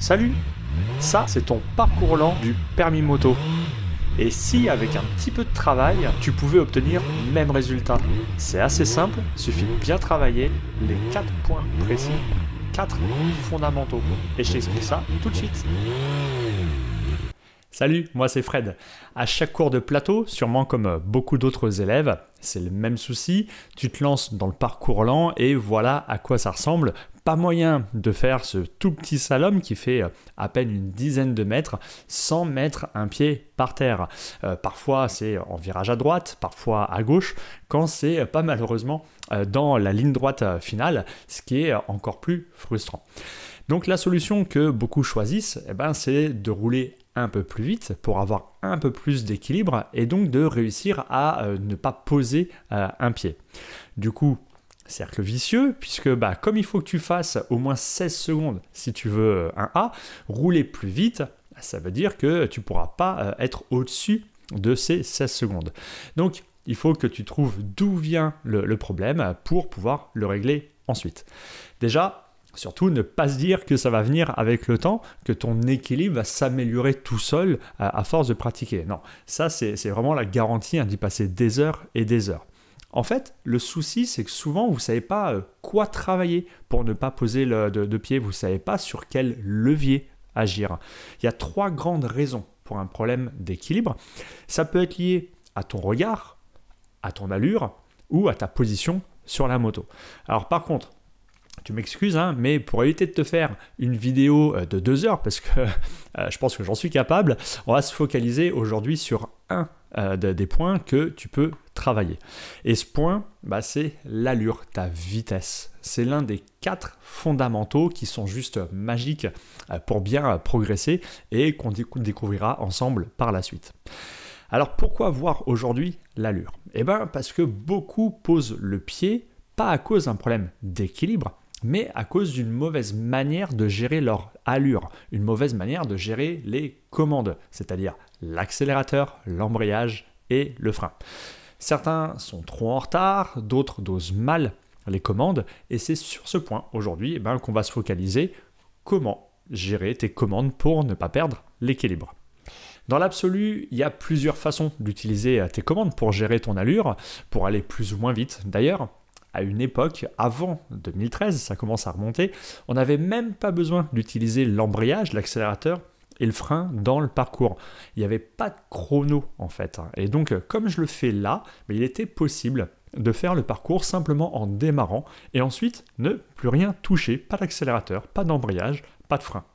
Salut! Ça, c'est ton parcours lent du permis moto. Et si, avec un petit peu de travail, tu pouvais obtenir le même résultat? C'est assez simple, il suffit de bien travailler les 4 points précis, 4 fondamentaux. Et je t'explique ça tout de suite. Salut, moi c'est Fred. À chaque cours de plateau, sûrement comme beaucoup d'autres élèves, c'est le même souci. Tu te lances dans le parcours lent et voilà à quoi ça ressemble. Pas moyen de faire ce tout petit slalom qui fait à peine une dizaine de mètres sans mettre un pied par terre. Parfois c'est en virage à droite, parfois à gauche, quand c'est pas malheureusement dans la ligne droite finale, ce qui est encore plus frustrant. Donc la solution que beaucoup choisissent, c'est de rouler un peu plus vite pour avoir un peu plus d'équilibre et donc de réussir à ne pas poser un pied. Du coup, cercle vicieux, puisque comme il faut que tu fasses au moins 16 secondes si tu veux un A, rouler plus vite, ça veut dire que tu ne pourras pas être au-dessus de ces 16 secondes. Donc, il faut que tu trouves d'où vient le problème pour pouvoir le régler ensuite. Déjà, surtout, ne pas se dire que ça va venir avec le temps, que ton équilibre va s'améliorer tout seul à force de pratiquer. Non, ça c'est vraiment la garantie d'y passer des heures et des heures. En fait, le souci, c'est que souvent, vous ne savez pas quoi travailler pour ne pas poser de pied. Vous ne savez pas sur quel levier agir. Il y a 3 grandes raisons pour un problème d'équilibre. Ça peut être lié à ton regard, à ton allure ou à ta position sur la moto. Alors par contre, tu m'excuses, mais pour éviter de te faire une vidéo de 2 heures, parce que je pense que j'en suis capable, on va se focaliser aujourd'hui sur un des points que tu peux travailler. Et ce point, c'est l'allure, ta vitesse. C'est l'un des 4 fondamentaux qui sont juste magiques pour bien progresser et qu'on découvrira ensemble par la suite. Alors pourquoi voir aujourd'hui l'allure? Parce que beaucoup posent le pied, pas à cause d'un problème d'équilibre, mais à cause d'une mauvaise manière de gérer leur allure, une mauvaise manière de gérer les commandes, c'est-à-dire l'accélérateur, l'embrayage et le frein. Certains sont trop en retard, d'autres dosent mal les commandes, et c'est sur ce point aujourd'hui qu'on va se focaliser, comment gérer tes commandes pour ne pas perdre l'équilibre. Dans l'absolu, il y a plusieurs façons d'utiliser tes commandes pour gérer ton allure, pour aller plus ou moins vite. D'ailleurs, à une époque, avant 2013, ça commence à remonter, on n'avait même pas besoin d'utiliser l'embrayage, l'accélérateur et le frein dans le parcours. Il n'y avait pas de chrono en fait. Et donc, comme je le fais là, il était possible de faire le parcours simplement en démarrant et ensuite ne plus rien toucher, pas d'accélérateur, pas d'embrayage, pas de frein.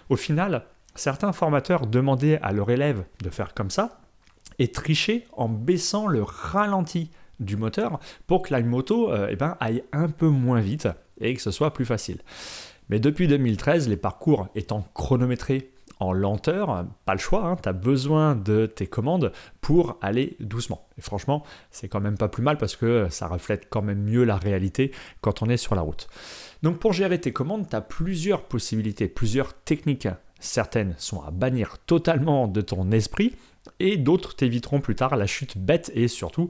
Au final, certains formateurs demandaient à leurs élèves de faire comme ça et tricher en baissant le ralenti du moteur pour que la moto aille un peu moins vite et que ce soit plus facile. Mais depuis 2013, les parcours étant chronométrés en lenteur, pas le choix, tu as besoin de tes commandes pour aller doucement. Et franchement, c'est quand même pas plus mal parce que ça reflète quand même mieux la réalité quand on est sur la route. Donc pour gérer tes commandes, tu as plusieurs possibilités, plusieurs techniques. Certaines sont à bannir totalement de ton esprit et d'autres t'éviteront plus tard la chute bête et surtout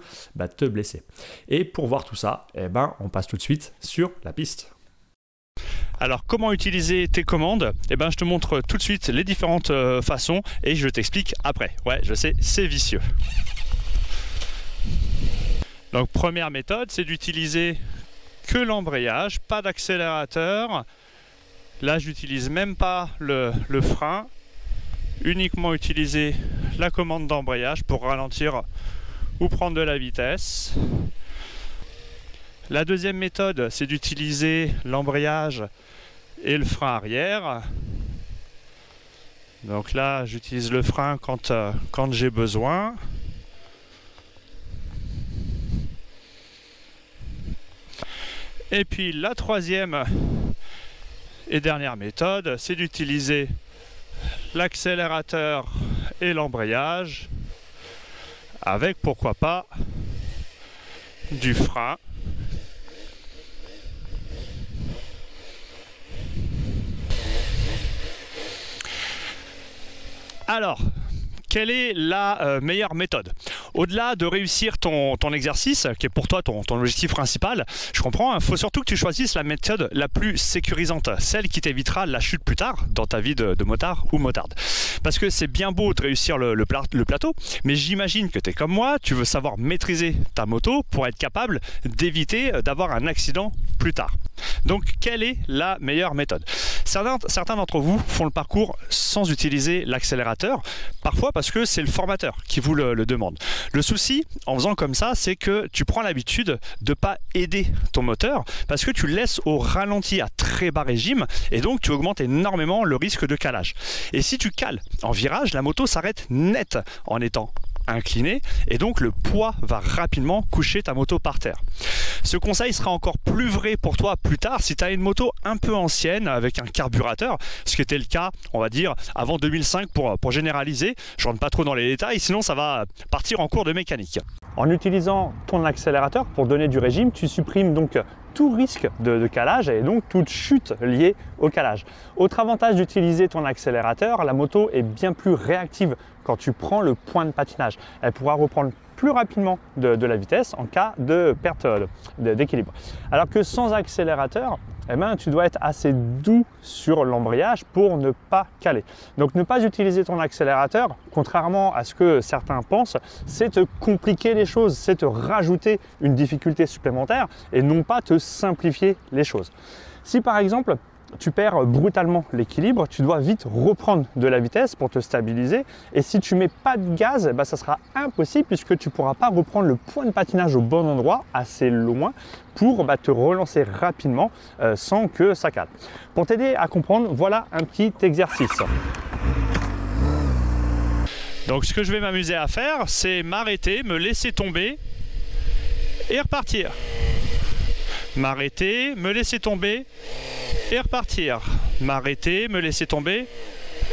te blesser. Et pour voir tout ça, on passe tout de suite sur la piste. Alors comment utiliser tes commandes? Je te montre tout de suite les différentes façons et je t'explique après. Ouais, je sais, c'est vicieux. Donc première méthode, c'est d'utiliser que l'embrayage, pas d'accélérateur. Là, j'utilise même pas le frein, uniquement utiliser la commande d'embrayage pour ralentir ou prendre de la vitesse. La deuxième méthode, c'est d'utiliser l'embrayage et le frein arrière. Donc là, j'utilise le frein quand j'ai besoin. Et puis la troisième et dernière méthode, c'est d'utiliser l'accélérateur et l'embrayage avec, pourquoi pas, du frein. Alors, quelle est la meilleure méthode? Au-delà de réussir ton exercice, qui est pour toi ton objectif principal, je comprends, il faut surtout que tu choisisses la méthode la plus sécurisante, celle qui t'évitera la chute plus tard dans ta vie de motard ou motarde. Parce que c'est bien beau de réussir le plateau, mais j'imagine que tu es comme moi, tu veux savoir maîtriser ta moto pour être capable d'éviter d'avoir un accident plus tard. Donc, quelle est la meilleure méthode? Certains d'entre vous font le parcours sans utiliser l'accélérateur, parfois parce que c'est le formateur qui vous le demande. Le souci, en faisant comme ça, c'est que tu prends l'habitude de ne pas aider ton moteur parce que tu le laisses au ralenti à très bas régime et donc tu augmentes énormément le risque de calage. Et si tu cales en virage, la moto s'arrête net en étant incliné et donc le poids va rapidement coucher ta moto par terre. Ce conseil sera encore plus vrai pour toi plus tard si tu as une moto un peu ancienne avec un carburateur, ce qui était le cas, on va dire, avant 2005 pour généraliser. Je rentre pas trop dans les détails, sinon ça va partir en cours de mécanique. En utilisant ton accélérateur pour donner du régime, tu supprimes donc tout risque de calage et donc toute chute liée au calage. Autre avantage d'utiliser ton accélérateur, la moto est bien plus réactive quand tu prends le point de patinage. Elle pourra reprendre plus rapidement de la vitesse en cas de perte d'équilibre. Alors que sans accélérateur, eh ben, tu dois être assez doux sur l'embrayage pour ne pas caler. Donc ne pas utiliser ton accélérateur, contrairement à ce que certains pensent, c'est te compliquer les choses, c'est te rajouter une difficulté supplémentaire et non pas te simplifier les choses. Si par exemple, tu perds brutalement l'équilibre, tu dois vite reprendre de la vitesse pour te stabiliser et si tu mets pas de gaz, ça sera impossible puisque tu ne pourras pas reprendre le point de patinage au bon endroit, assez loin, pour te relancer rapidement sans que ça cale. Pour t'aider à comprendre, voilà un petit exercice. Donc ce que je vais m'amuser à faire, c'est m'arrêter, me laisser tomber et repartir. M'arrêter, me laisser tomber et repartir. M'arrêter, me laisser tomber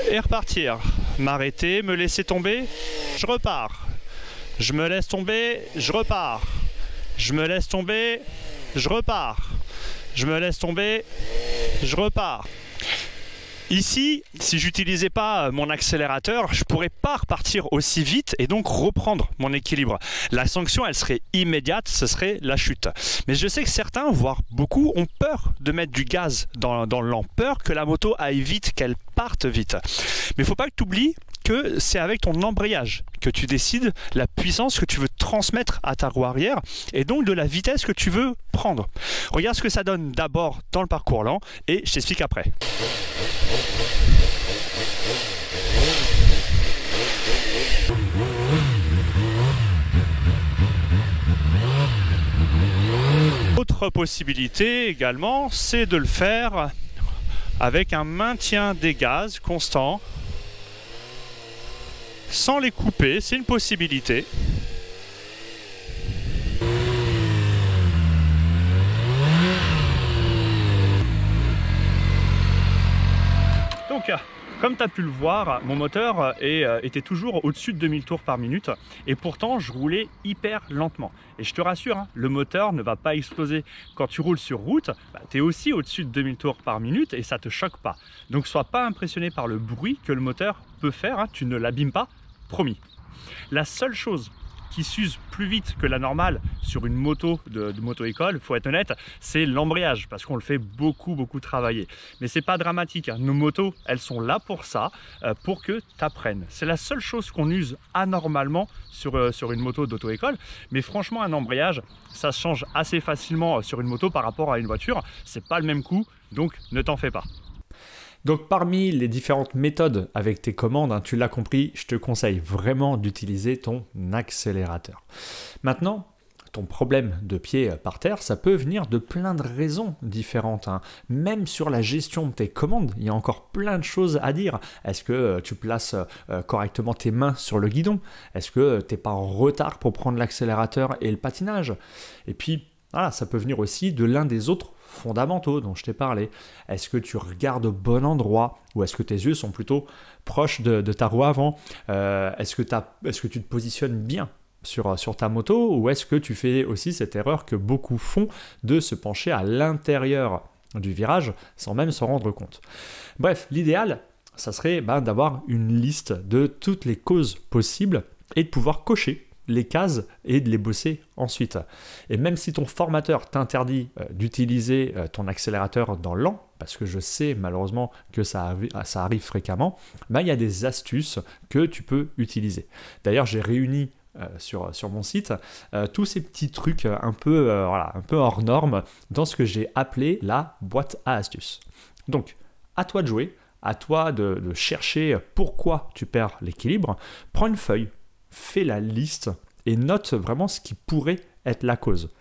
et repartir. M'arrêter, me laisser tomber, je repars. Je me laisse tomber, je repars. Je me laisse tomber, je repars. Je me laisse tomber, je repars. Ici, si j'utilisais pas mon accélérateur, je pourrais pas repartir aussi vite et donc reprendre mon équilibre. La sanction, elle serait immédiate, ce serait la chute. Mais je sais que certains, voire beaucoup, ont peur de mettre du gaz dans l'an, peur que la moto aille vite, qu'elle parte vite. Mais il faut pas que tu oublies que c'est avec ton embrayage que tu décides la puissance que tu veux transmettre à ta roue arrière et donc de la vitesse que tu veux prendre. Regarde ce que ça donne d'abord dans le parcours lent et je t'explique après. Autre possibilité également, c'est de le faire avec un maintien des gaz constant sans les couper, c'est une possibilité. Donc, comme tu as pu le voir, mon moteur était toujours au-dessus de 2000 tours par minute et pourtant je roulais hyper lentement. Et je te rassure, le moteur ne va pas exploser. Quand tu roules sur route, tu es aussi au-dessus de 2000 tours par minute et ça ne te choque pas. Donc sois pas impressionné par le bruit que le moteur peut faire, tu ne l'abîmes pas, promis. La seule chose qui s'use plus vite que la normale sur une moto de moto-école, faut être honnête, c'est l'embrayage parce qu'on le fait beaucoup travailler. Mais c'est pas dramatique, Nos motos, elles sont là pour ça, pour que tu apprennes. C'est la seule chose qu'on use anormalement sur une moto d'auto-école. Mais franchement, un embrayage, ça se change assez facilement sur une moto par rapport à une voiture. C'est pas le même coup, donc ne t'en fais pas. Donc parmi les différentes méthodes avec tes commandes, tu l'as compris, je te conseille vraiment d'utiliser ton accélérateur. Maintenant, ton problème de pied par terre, ça peut venir de plein de raisons différentes. Même sur la gestion de tes commandes, il y a encore plein de choses à dire. Est-ce que tu places correctement tes mains sur le guidon? Est-ce que tu n'es pas en retard pour prendre l'accélérateur et le patinage? Et puis, voilà, ça peut venir aussi de l'un des autres fondamentaux dont je t'ai parlé. Est-ce que tu regardes au bon endroit ou est-ce que tes yeux sont plutôt proches de ta roue avant? Est-ce que tu te positionnes bien sur ta moto ou est-ce que tu fais aussi cette erreur que beaucoup font de se pencher à l'intérieur du virage sans même s'en rendre compte? Bref, l'idéal, ça serait d'avoir une liste de toutes les causes possibles et de pouvoir cocher les cases et de les bosser ensuite. Et même si ton formateur t'interdit d'utiliser ton accélérateur dans l'an, parce que je sais malheureusement que ça arrive fréquemment, il y a des astuces que tu peux utiliser. D'ailleurs, j'ai réuni sur mon site tous ces petits trucs un peu hors normes dans ce que j'ai appelé la boîte à astuces. Donc, à toi de jouer, à toi de chercher pourquoi tu perds l'équilibre. Prends une feuille, fais la liste et note vraiment ce qui pourrait être la cause.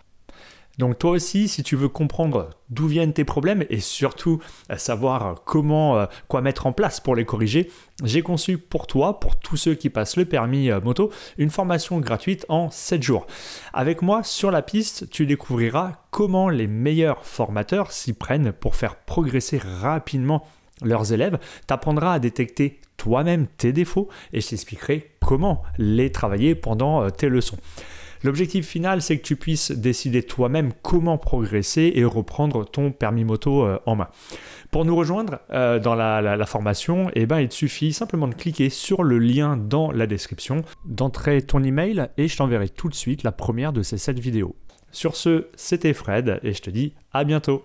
Donc toi aussi, si tu veux comprendre d'où viennent tes problèmes et surtout savoir quoi mettre en place pour les corriger, j'ai conçu pour toi, pour tous ceux qui passent le permis moto, une formation gratuite en 7 jours. Avec moi, sur la piste, tu découvriras comment les meilleurs formateurs s'y prennent pour faire progresser rapidement leurs élèves. Tu apprendras à détecter toi-même tes défauts et je t'expliquerai comment les travailler pendant tes leçons. L'objectif final, c'est que tu puisses décider toi-même comment progresser et reprendre ton permis moto en main. Pour nous rejoindre dans la formation, il te suffit simplement de cliquer sur le lien dans la description, d'entrer ton email et je t'enverrai tout de suite la première de ces 7 vidéos. Sur ce, c'était Fred et je te dis à bientôt.